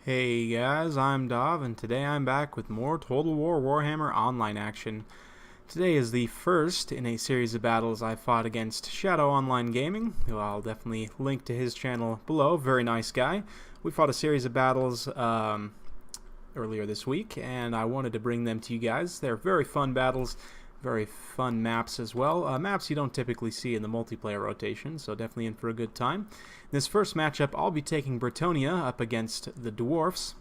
Hey guys, I'm Dov, and today I'm back with more Total War Warhammer Online action. Today is the first in a series of battles I fought against Shadow Online Gaming, who I'll definitely link to his channel below. Very nice guy. We fought a series of battles earlier this week, and I wanted to bring them to you guys. They're very fun battles, very fun maps as well. Maps you don't typically see in the multiplayer rotation, so definitely in for a good time. In this first matchup, I'll be taking Bretonnia up against the Dwarfs.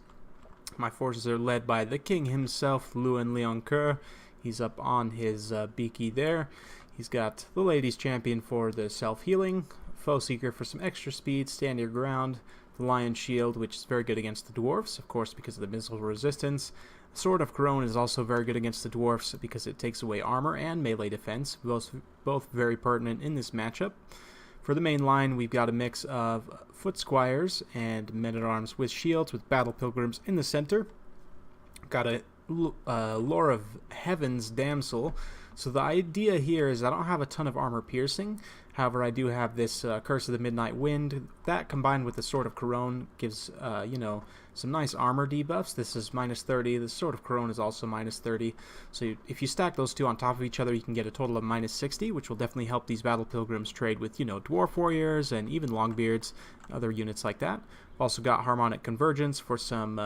My forces are led by the king himself, Lewin Leoncoeur. He's up on his beaky there. He's got the ladies champion for the self-healing, foe seeker for some extra speed, stand your ground, the lion shield, which is very good against the dwarfs, of course, because of the missile resistance. Sword of Corone is also very good against the dwarfs because it takes away armor and melee defense, both very pertinent in this matchup. For the main line, we've got a mix of foot squires and men-at-arms with shields with battle pilgrims in the center. Got a Lore of Heaven's Damsel. So the idea here is I don't have a ton of armor piercing. However, I do have this Curse of the Midnight Wind. That combined with the Sword of Corone gives, some nice armor debuffs. This is minus 30. The Sword of Corone is also minus 30. So if you stack those two on top of each other, you can get a total of minus 60, which will definitely help these battle pilgrims trade with, dwarf warriors and even longbeards, other units like that. We've also got Harmonic Convergence for some,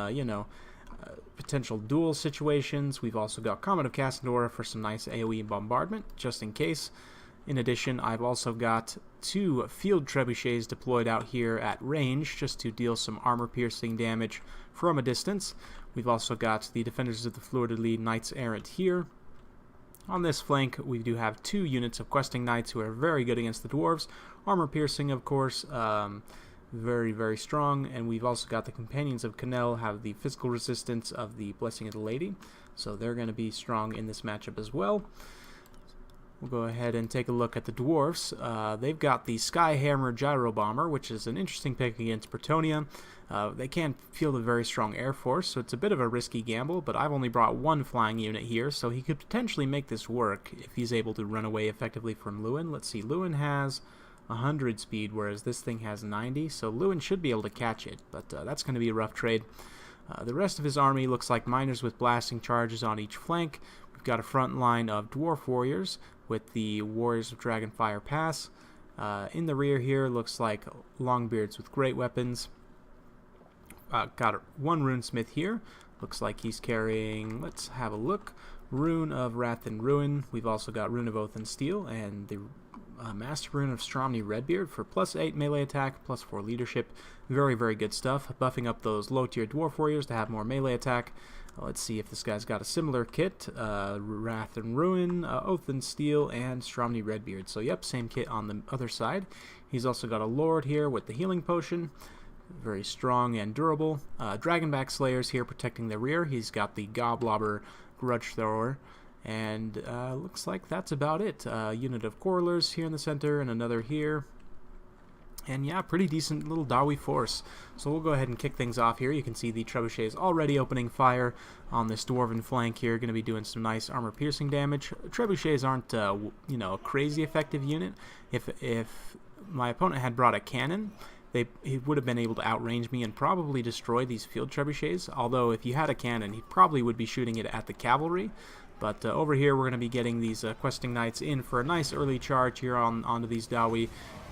potential duel situations. We've also got Comet of Cassadora for some nice AoE bombardment, just in case. In addition, I've also got two field trebuchets deployed out here at range just to deal some armor-piercing damage from a distance. We've also got the Defenders of the Fleur-de-Lis Knights Errant here. On this flank, we do have two units of Questing Knights who are very good against the dwarves. Armor-piercing, of course, very, very strong. And we've also got the Companions of Canel have the physical resistance of the Blessing of the Lady. So they're going to be strong in this matchup as well. We'll go ahead and take a look at the dwarfs. They've got the Skyhammer Gyro Bomber, which is an interesting pick against Bretonnia. They can field a very strong air force, so it's a bit of a risky gamble, but I've only brought one flying unit here, so he could potentially make this work if he's able to run away effectively from Lewin. Let's see, Lewin has 100 speed, whereas this thing has 90, so Lewin should be able to catch it, but that's going to be a rough trade. The rest of his army looks like miners with blasting charges on each flank. We've got a front line of dwarf warriors with the Warriors of Dragonfire Pass. In the rear here looks like Longbeards with great weapons. Got one runesmith here. Looks like he's carrying, let's have a look, Rune of Wrath and Ruin. We've also got Rune of Oath and Steel and the Master Rune of Stromny Redbeard for plus 8 melee attack, plus 4 leadership. Very, very good stuff. Buffing up those low-tier dwarf warriors to have more melee attack. Let's see if this guy's got a similar kit. Wrath and Ruin, Oath and Steel, and Stromny Redbeard. So yep, same kit on the other side. He's also got a Lord here with the healing potion. Very strong and durable. Dragonback Slayers here protecting the rear. He's got the Goblobber Grudge Thrower. And looks like that's about it. Unit of Quarrelers here in the center and another here. And yeah, pretty decent little Dawi force. So we'll go ahead and kick things off here. You can see the trebuchets already opening fire on this dwarven flank here. Going to be doing some nice armor-piercing damage. Trebuchets aren't, a crazy effective unit. If my opponent had brought a cannon, he would have been able to outrange me and probably destroy these field trebuchets. Although if you had a cannon, he probably would be shooting it at the cavalry. But over here, we're going to be getting these Questing Knights in for a nice early charge here onto these Dawi.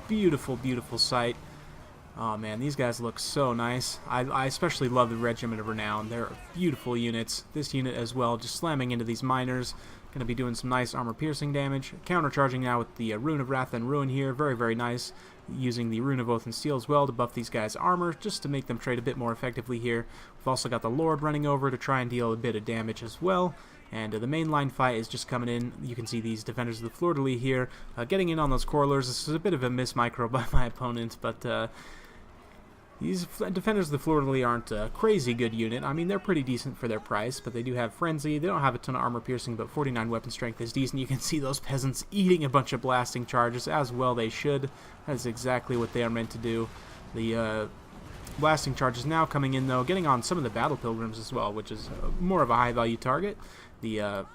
Beautiful, beautiful sight. Oh man, these guys look so nice. I especially love the Regiment of Renown. They're beautiful units. This unit as well, just slamming into these miners. Going to be doing some nice armor-piercing damage. Countercharging now with the Rune of Wrath and Ruin here. Very, very nice. Using the Rune of Oath and Steel as well to buff these guys' armor, just to make them trade a bit more effectively here. We've also got the Lord running over to try and deal a bit of damage as well. And the main line fight is just coming in. You can see these Defenders of the Fleur-de-Lis here getting in on those Quarrelers. This is a bit of a miss-micro by my opponent, but these Defenders of the Fleur-de-Lis aren't a crazy good unit. I mean, they're pretty decent for their price, but they do have Frenzy. They don't have a ton of armor piercing, but 49 weapon strength is decent. You can see those peasants eating a bunch of blasting charges, as well they should. That is exactly what they are meant to do. The blasting charges now coming in, though, getting on some of the battle pilgrims as well, which is more of a high-value target. The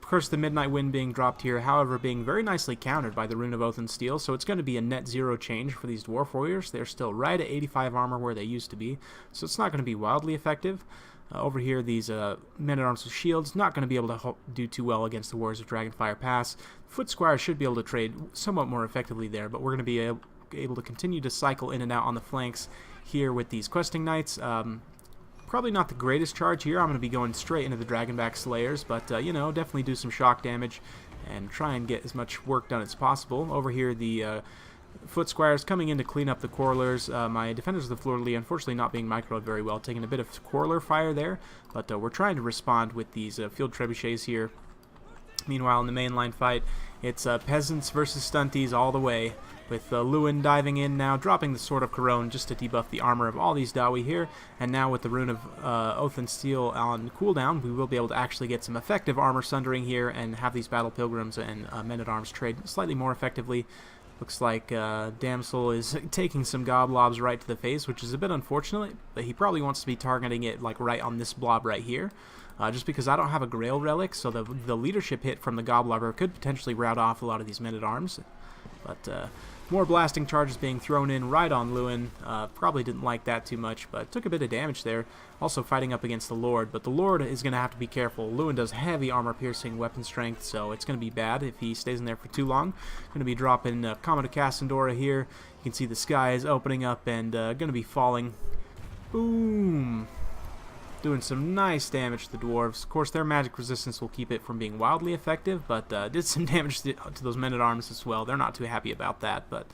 Curse of the Midnight Wind being dropped here, however, being very nicely countered by the Rune of Oath and Steel, so it's going to be a net 0 change for these Dwarf Warriors. They're still right at 85 armor where they used to be, so it's not going to be wildly effective. Over here, these men-at-arms with shields, not going to be able to do too well against the Warriors of Dragonfire Pass. Foot Squires should be able to trade somewhat more effectively there, but we're going to be able to continue to cycle in and out on the flanks here with these Questing Knights. Probably not the greatest charge here. I'm going to be going straight into the Dragonback Slayers, but, you know, definitely do some shock damage and try and get as much work done as possible. Over here, the Foot Squires coming in to clean up the Quarrelers. My Defenders of the Fleur-de-Lis unfortunately not being microed very well, taking a bit of Quarreler fire there, but we're trying to respond with these Field Trebuchets here. Meanwhile, in the mainline fight, it's Peasants versus Stunties all the way, with Lewin diving in now, dropping the Sword of Corone just to debuff the armor of all these Dawi here, and now with the Rune of Oath and Steel on cooldown, we will be able to actually get some effective armor sundering here and have these Battle Pilgrims and Men-at-Arms trade slightly more effectively. Looks like Damsel is taking some Goblobs right to the face, which is a bit unfortunate, but he probably wants to be targeting it like right on this blob right here. Just because I don't have a Grail Relic, so the leadership hit from the Goblobber could potentially rout off a lot of these Men-at-Arms. But more blasting charges being thrown in right on Lewin. Probably didn't like that too much, but took a bit of damage there. Also fighting up against the Lord, but the Lord is going to have to be careful. Lewin does heavy armor-piercing weapon strength, so it's going to be bad if he stays in there for too long. Going to be dropping Comet of Cassandora here. You can see the sky is opening up and going to be falling. Boom! Doing some nice damage to the Dwarves. Of course, their magic resistance will keep it from being wildly effective, but did some damage to those Men-at-Arms as well. They're not too happy about that, but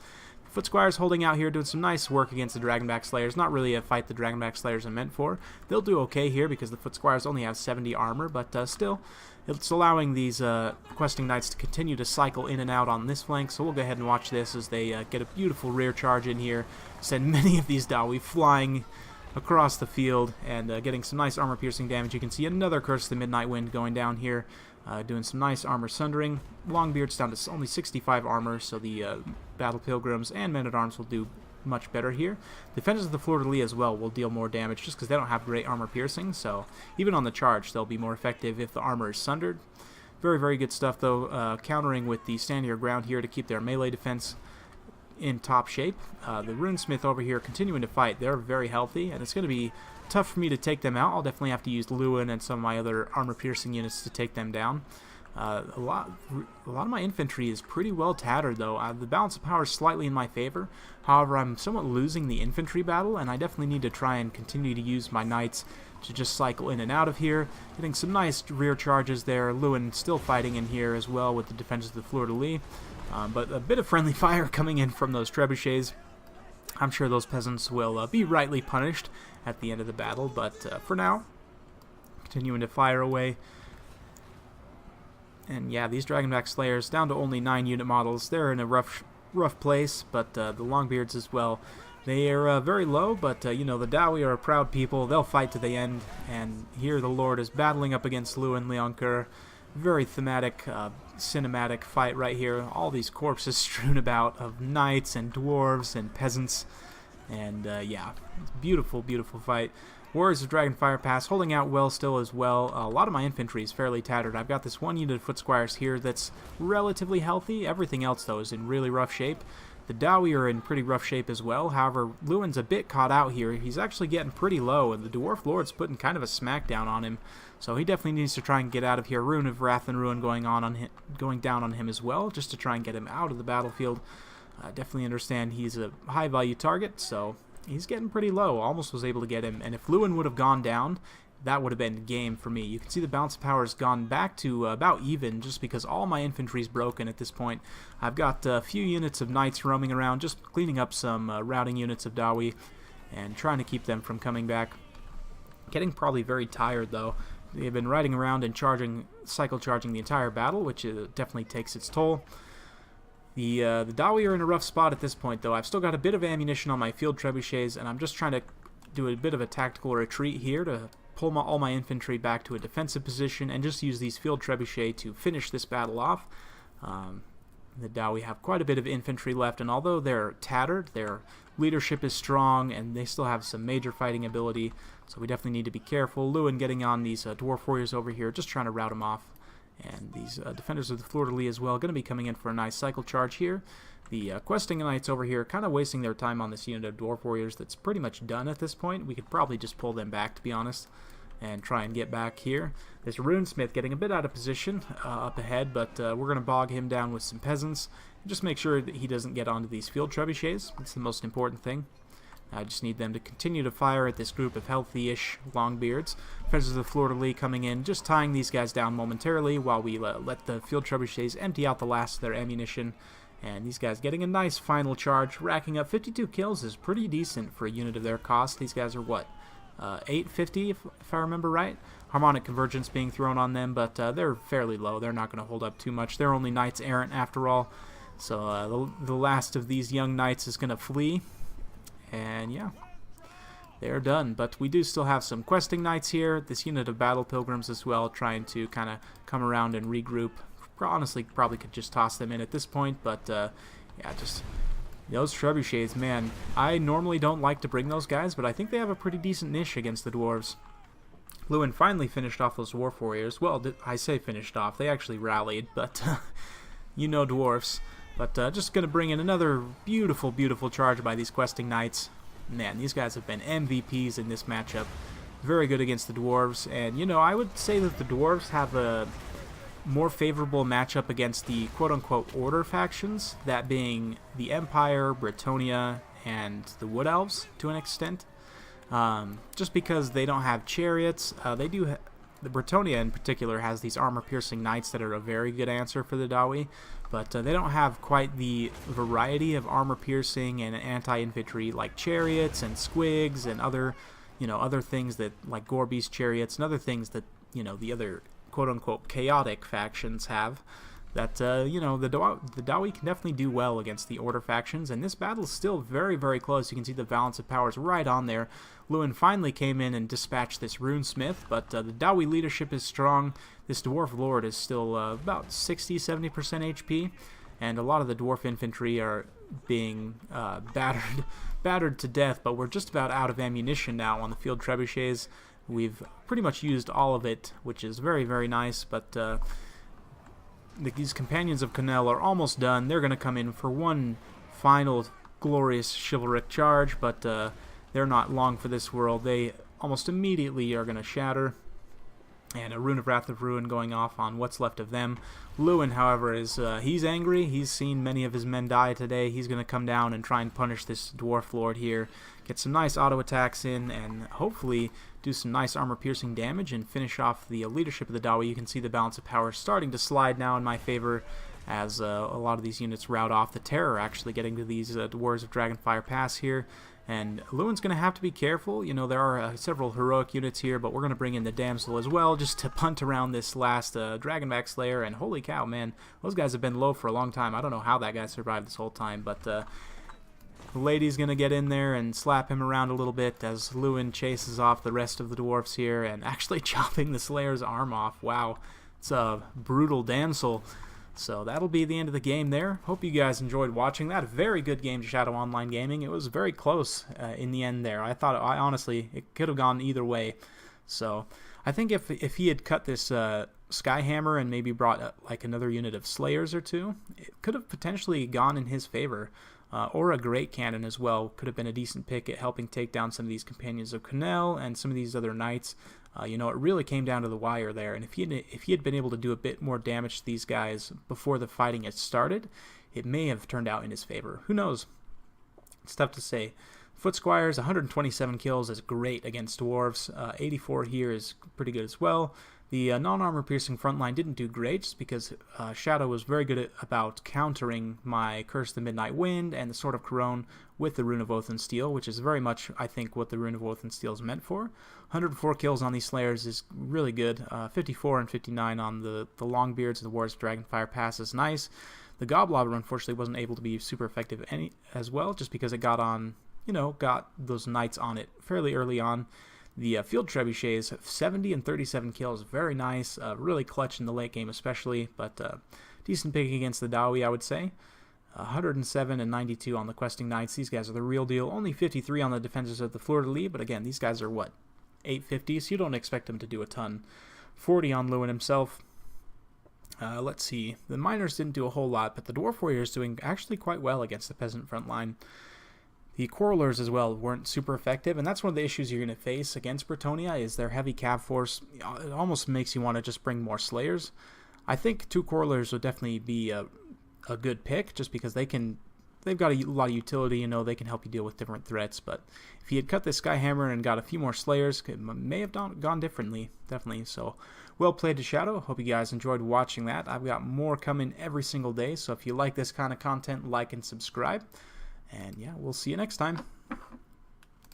Foot Squires holding out here, doing some nice work against the Dragonback Slayers. Not really a fight the Dragonback Slayers are meant for. They'll do okay here because the Foot Squires only have 70 armor, but still, it's allowing these Questing Knights to continue to cycle in and out on this flank, so we'll go ahead and watch this as they get a beautiful rear charge in here, send many of these Dawi flying across the field and getting some nice armor-piercing damage. You can see another Curse of the Midnight Wind going down here, doing some nice armor sundering. Longbeard's down to only 65 armor, so the Battle Pilgrims and Men-at-Arms will do much better here. Defenders of the Fleur-de-Lis as well will deal more damage just because they don't have great armor-piercing, so even on the charge they'll be more effective if the armor is sundered. Very, very good stuff though, countering with the Stand Your Ground here to keep their melee defense in top shape. The Runesmith over here continuing to fight. They're very healthy, and it's going to be tough for me to take them out. I'll definitely have to use Lewin and some of my other armor-piercing units to take them down. A lot of my infantry is pretty well tattered, though. The balance of power is slightly in my favor. However, I'm somewhat losing the infantry battle, and I definitely need to try and continue to use my knights to just cycle in and out of here. Getting some nice rear charges there. Lewin still fighting in here as well with the Defenders of the Fleur-de-Lis. But a bit of friendly fire coming in from those trebuchets. I'm sure those peasants will be rightly punished at the end of the battle, but for now, continuing to fire away. And yeah, these Dragonback Slayers down to only 9 unit models. They're in a rough place, but the Longbeards as well. They are very low, but you know, the Dawi are a proud people. They'll fight to the end, and here the Lord is battling up against Lewin Leoncoeur. Very thematic, cinematic fight right here. All these corpses strewn about of knights and dwarves and peasants. And yeah, beautiful, beautiful fight. Warriors of Dragonfire Pass holding out well still as well. A lot of my infantry is fairly tattered. I've got this one unit of Foot Squires here that's relatively healthy. Everything else, though, is in really rough shape. The Dawi are in pretty rough shape as well. However, Lewin's a bit caught out here. He's actually getting pretty low, and the Dwarf Lord's putting kind of a smackdown on him. So he definitely needs to try and get out of here. Rune of Wrath and Ruin going down on him as well, just to try and get him out of the battlefield. Definitely understand he's a high-value target, so he's getting pretty low. Almost was able to get him, and if Lewin would have gone down, that would have been game for me. You can see the balance of power has gone back to about even, just because all my infantry is broken at this point. I've got a few units of knights roaming around, just cleaning up some routing units of Dawi, and trying to keep them from coming back. Getting probably very tired, though. They've been riding around and cycle charging the entire battle, which definitely takes its toll. The Dawi are in a rough spot at this point, though. I've still got a bit of ammunition on my field trebuchets, and I'm just trying to do a bit of a tactical retreat here to pull all my infantry back to a defensive position and just use these field trebuchets to finish this battle off. The Dawi have quite a bit of infantry left, and although they're tattered, their leadership is strong, and they still have some major fighting ability, so we definitely need to be careful. Lewin getting on these Dwarf Warriors over here, just trying to rout them off. And these defenders of the fleur-de-lis as well, going to be coming in for a nice cycle charge here. The questing knights over here kind of wasting their time on this unit of dwarf warriors that's pretty much done at this point. We could probably just pull them back, to be honest, and try and get back here. This runesmith getting a bit out of position up ahead, but we're going to bog him down with some peasants. Just make sure that he doesn't get onto these field trebuchets. That's the most important thing. I just need them to continue to fire at this group of healthy-ish longbeards. Defenders of the fleur-de-lis coming in, just tying these guys down momentarily while we let the field trebuchets empty out the last of their ammunition. And these guys getting a nice final charge, racking up 52 kills is pretty decent for a unit of their cost. These guys are what, 850 if I remember right? Harmonic convergence being thrown on them, but they're fairly low. They're not going to hold up too much. They're only knights errant after all. So the last of these young knights is going to flee. And yeah, they're done. But we do still have some questing knights here. This unit of battle pilgrims as well, trying to kind of come around and regroup. Honestly, probably could just toss them in at this point, but yeah, just those trebuchets, man. I normally don't like to bring those guys, but I think they have a pretty decent niche against the dwarves. Lewin finally finished off those dwarf warriors. Well, I say finished off. They actually rallied, but you know dwarfs. But just going to bring in another beautiful, beautiful charge by these questing knights. Man, these guys have been MVPs in this matchup. Very good against the dwarves, and you know, I would say that the dwarves have a more favorable matchup against the quote-unquote order factions, that being the Empire, Bretonnia, and the Wood Elves to an extent. Just because they don't have chariots, the Bretonnia in particular has these armor-piercing knights that are a very good answer for the Dawi, but they don't have quite the variety of armor-piercing and anti-infantry like chariots and squigs and other things that, like Gorby's chariots and other things that, you know, the other quote-unquote chaotic factions have, that you know, the Dawi can definitely do well against the order factions, and this battle is still very, very close. You can see the balance of powers right on there. Lewin finally came in and dispatched this runesmith, but the Dawi leadership is strong. This dwarf lord is still about 60-70% HP, and a lot of the dwarf infantry are being battered to death, but we're just about out of ammunition now on the field trebuchets. We've pretty much used all of it, which is very, very nice, but these companions of Connell are almost done. They're going to come in for one final glorious chivalric charge, but they're not long for this world. They almost immediately are going to shatter, and a Rune of Wrath of Ruin going off on what's left of them. Lewin, however, is he's angry. He's seen many of his men die today. He's going to come down and try and punish this dwarf lord here, get some nice auto attacks in, and hopefully do some nice armor-piercing damage and finish off the leadership of the Dawi. You can see the balance of power starting to slide now in my favor as a lot of these units rout off. The Terror actually getting to these Dwarves of Dragonfire Pass here. And Lewin's going to have to be careful. You know, there are several heroic units here, but we're going to bring in the Damsel as well just to punt around this last Dragonback Slayer. And holy cow, man, those guys have been low for a long time. I don't know how that guy survived this whole time, but the lady's going to get in there and slap him around a little bit as Lewin chases off the rest of the dwarfs here and actually chopping the Slayer's arm off. Wow, it's a brutal damsel. So that'll be the end of the game there. Hope you guys enjoyed watching that. Very good game, Shadow Online Gaming. It was very close in the end there. I honestly, it could have gone either way. So I think if he had cut this Skyhammer and maybe brought like another unit of Slayers or two, it could have potentially gone in his favor. Or a Great Cannon as well could have been a decent pick at helping take down some of these Companions of Connell and some of these other knights. You know, it really came down to the wire there, and if he had been able to do a bit more damage to these guys before the fighting had started, it may have turned out in his favor. Who knows? It's tough to say. Foot Squires, 127 kills is great against dwarves. 84 here is pretty good as well. The non-armor piercing front line didn't do great just because Shadow was very good about countering my Curse of the Midnight Wind and the Sword of Couronne with the Rune of Oath and Steel, which is very much, I think, what the Rune of Oath and Steel is meant for. 104 kills on these Slayers is really good. 54 and 59 on the Longbeards of the Wars of Dragonfire Pass is nice. The Goblobber, unfortunately, wasn't able to be super effective as well, just because it got those knights on it fairly early on. The field trebuchets, 70 and 37 kills, very nice, really clutch in the late game especially, but decent pick against the Dawi, I would say. 107 and 92 on the questing knights. These guys are the real deal. Only 53 on the defenders of the fleur-de-lis, but again, these guys are what, 850, so you don't expect them to do a ton. 40 on Lewin himself. Let's see. The miners didn't do a whole lot, but the dwarf warrior is doing actually quite well against the peasant front line. The quarrelers as well weren't super effective, and that's one of the issues you're going to face against Bretonnia is their heavy cav force. It almost makes you want to just bring more slayers. I think 2 quarrelers would definitely be a good pick, just because they've got a lot of utility. You know, they can help you deal with different threats. But if he had cut this Skyhammer and got a few more slayers, it may have gone differently, definitely. So well played to Shadow. Hope you guys enjoyed watching that. I've got more coming every single day, so if you like this kind of content, like and subscribe. And yeah, we'll see you next time.